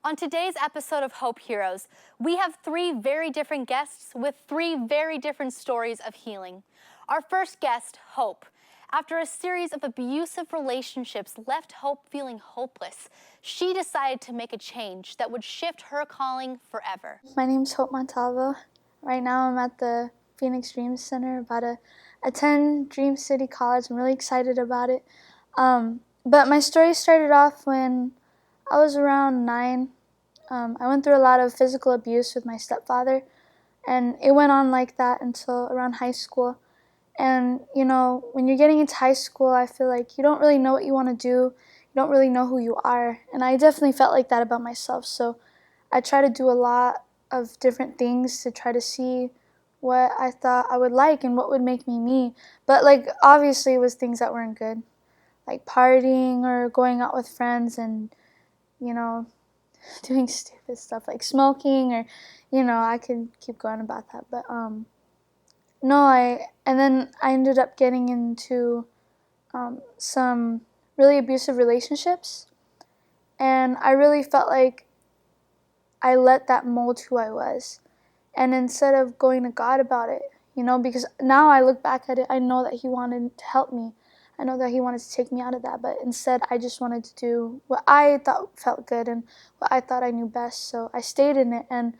On today's episode of Hope Heroes, we have three very different guests with three very different stories of healing. Our first guest, Hope. After a series of abusive relationships left Hope feeling hopeless, she decided to make a change that would shift her calling forever. My name's Hope Montavo. Right now I'm at the Phoenix Dreams Center, about to attend Dream City College. I'm really excited about it. But my story started off when I was around 9. I went through a lot of physical abuse with my stepfather, and it went on like that until around high school. And, you know, when you're getting into high school, I feel like you don't really know what you want to do. You don't really know who you are. And I definitely felt like that about myself. So I try to do a lot of different things to try to see what I thought I would like and what would make me me. But, like, obviously it was things that weren't good, like partying or going out with friends and, you know, doing stupid stuff like smoking or, you know, I could keep going about that. But, and then I ended up getting into some really abusive relationships, and I really felt like I let that mold who I was. And instead of going to God about it, you know, because now I look back at it, I know that He wanted to help me. I know that He wanted to take me out of that, but instead I just wanted to do what I thought felt good and what I thought I knew best. So I stayed in it, and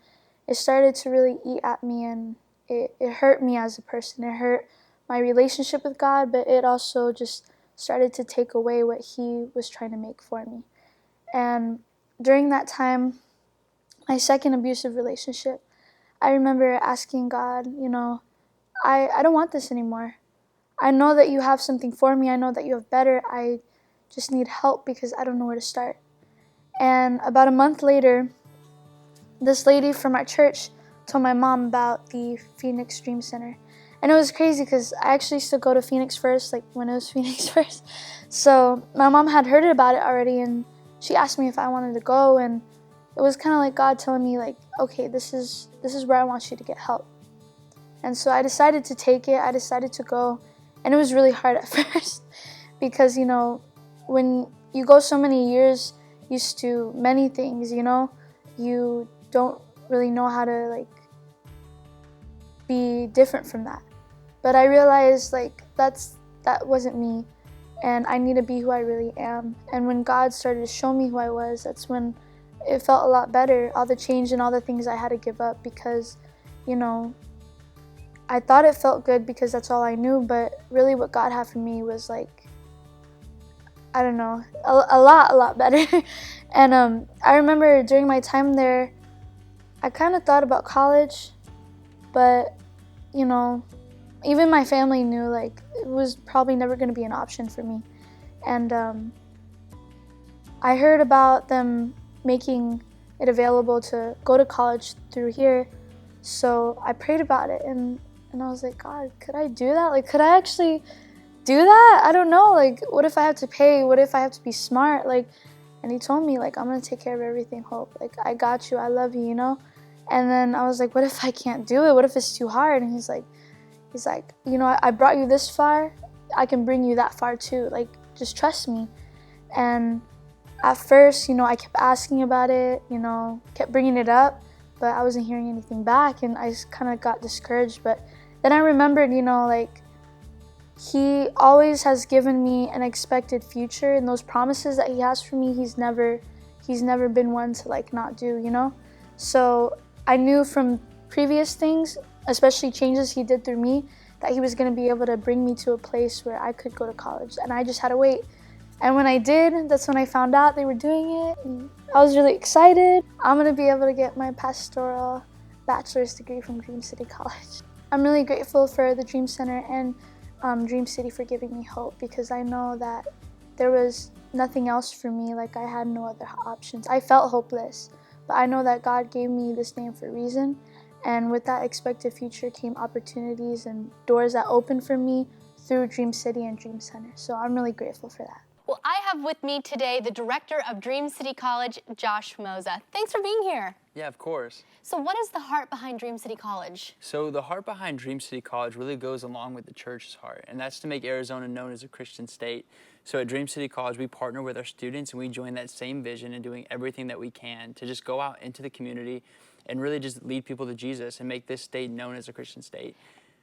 it started to really eat at me, and it hurt me as a person. It hurt my relationship with God, but it also just started to take away what He was trying to make for me. And during that time, my second abusive relationship, I remember asking God, you know, I don't want this anymore. I know that You have something for me. I know that You have better. I just need help because I don't know where to start. And about a month later, this lady from our church told my mom about the Phoenix Dream Center. And it was crazy because I actually used to go to Phoenix First, like when it was Phoenix First. So my mom had heard about it already, and she asked me if I wanted to go, and it was kind of like God telling me, like, okay, this is where I want you to get help. And so I decided to take it. I decided to go, and it was really hard at first because, you know, when you go so many years used to many things, you know, you don't really know how to, like, be different from that. But I realized, like, that wasn't me, and I need to be who I really am. And when God started to show me who I was, that's when it felt a lot better, all the change and all the things I had to give up, because, you know, I thought it felt good because that's all I knew, but really what God had for me was, like, I don't know, a lot better. And I remember during my time there, I kind of thought about college, but, you know, even my family knew, like, it was probably never going to be an option for me. And I heard about them making it available to go to college through here, so I prayed about it, and I was like, God, could I do that? Like, could I actually do that? I don't know. Like, what if I have to pay? What if I have to be smart? Like, and He told me, like, I'm going to take care of everything, Hope. Like, I got you. I love you, you know? And then I was like, what if I can't do it? What if it's too hard? And He's like, you know, I brought you this far. I can bring you that far too. Like, just trust me. And at first, you know, I kept asking about it, you know, kept bringing it up, but I wasn't hearing anything back, and I kind of got discouraged. But then I remembered, you know, like, He always has given me an expected future, and those promises that He has for me, He's never been one to, like, not do, you know? So I knew from previous things, especially changes He did through me, that He was going to be able to bring me to a place where I could go to college, and I just had to wait. And when I did, that's when I found out they were doing it, and I was really excited. I'm going to be able to get my pastoral bachelor's degree from Dream City College. I'm really grateful for the Dream Center and Dream City for giving me hope, because I know that there was nothing else for me. Like, I had no other options. I felt hopeless, but I know that God gave me this name for a reason, and with that expected future came opportunities and doors that opened for me through Dream City and Dream Center. So I'm really grateful for that. Well, I have with me today the director of Dream City College, Josh Moza. Thanks for being here. Yeah, of course. So what is the heart behind Dream City College? So the heart behind Dream City College really goes along with the church's heart, and that's to make Arizona known as a Christian state. So at Dream City College, we partner with our students and we join that same vision and doing everything that we can to just go out into the community and really just lead people to Jesus and make this state known as a Christian state.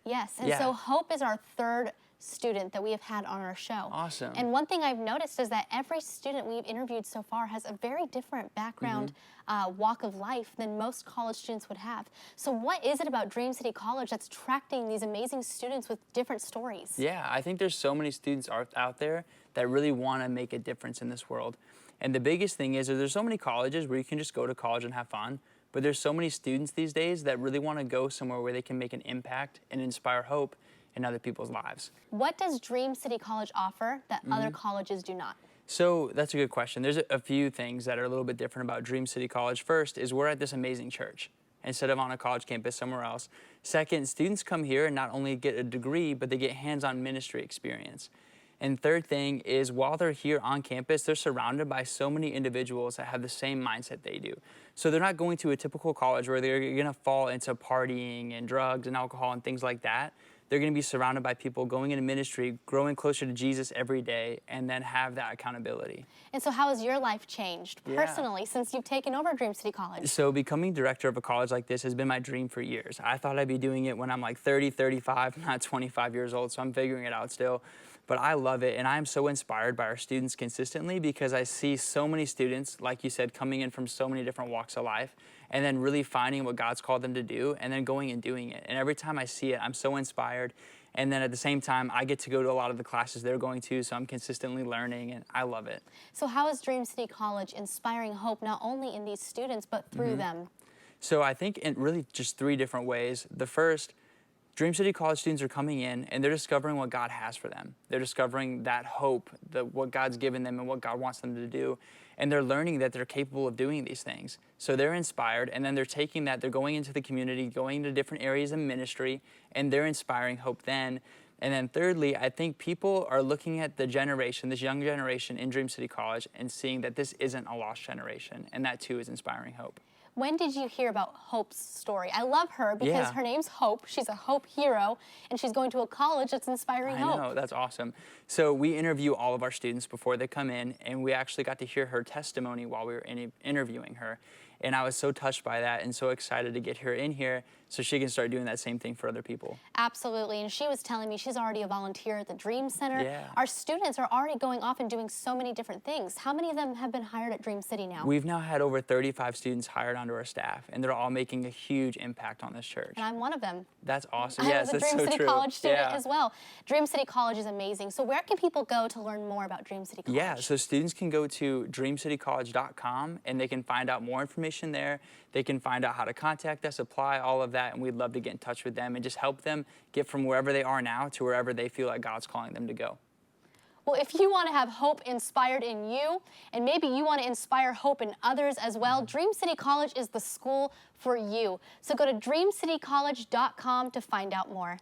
Yes, and Yeah. so Hope is our third student that we have had on our show. Awesome. And one thing I've noticed is that every student we've interviewed so far has a very different background, walk of life than most college students would have. So what is it about Dream City College that's attracting these amazing students with different stories? Yeah, I think there's so many students out there that really want to make a difference in this world. And the biggest thing is there's so many colleges where you can just go to college and have fun, but there's so many students these days that really want to go somewhere where they can make an impact and inspire hope in other people's lives. What does Dream City College offer that other colleges do not? So that's a good question. There's a few things that are a little bit different about Dream City College. First is we're at this amazing church instead of on a college campus somewhere else. Second, students come here and not only get a degree, but they get hands-on ministry experience. And third thing is while they're here on campus, they're surrounded by so many individuals that have the same mindset they do. So they're not going to a typical college where they're going to fall into partying and drugs and alcohol and things like that. They're going to be surrounded by people going into ministry, growing closer to Jesus every day, and then have that accountability. And so how has your life changed Yeah. personally since you've taken over Dream City College? So becoming director of a college like this has been my dream for years. I thought I'd be doing it when I'm like 30, 35, not 25 years old, so I'm figuring it out still. But I love it, and I'm so inspired by our students consistently because I see so many students, like you said, coming in from so many different walks of life, and then really finding what God's called them to do, and then going and doing it. And every time I see it, I'm so inspired. And then at the same time, I get to go to a lot of the classes they're going to, so I'm consistently learning, and I love it. So how is Dream City College inspiring hope not only in these students, but through them? So I think in really just three different ways. The first, Dream City College students are coming in and they're discovering what God has for them. They're discovering that hope, what God's given them and what God wants them to do. And they're learning that they're capable of doing these things. So they're inspired, and then they're taking that, they're going into the community, going to different areas of ministry, and they're inspiring hope then. And then thirdly, I think people are looking at the generation, this young generation in Dream City College, and seeing that this isn't a lost generation. And that too is inspiring hope. When did you hear about Hope's story? I love her because Yeah. her name's Hope. She's a Hope hero, and she's going to a college that's inspiring I hope. know, that's awesome. So we interview all of our students before they come in, and we actually got to hear her testimony while we were interviewing her. And I was so touched by that and so excited to get her in here so she can start doing that same thing for other people. Absolutely, and she was telling me she's already a volunteer at the Dream Center. Yeah. Our students are already going off and doing so many different things. How many of them have been hired at Dream City now? We've now had over 35 students hired onto our staff, and they're all making a huge impact on this church. And I'm one of them. That's awesome. I Yes, was a that's Dream so City true. College student Yeah. as well. Dream City College is amazing. So where can people go to learn more about Dream City College? Yeah, so students can go to dreamcitycollege.com and they can find out more information there. They can find out how to contact us, apply, all of that, and we'd love to get in touch with them and just help them get from wherever they are now to wherever they feel like God's calling them to go. Well, if you want to have hope inspired in you, and maybe you want to inspire hope in others as well, Dream City College is the school for you. So go to dreamcitycollege.com to find out more.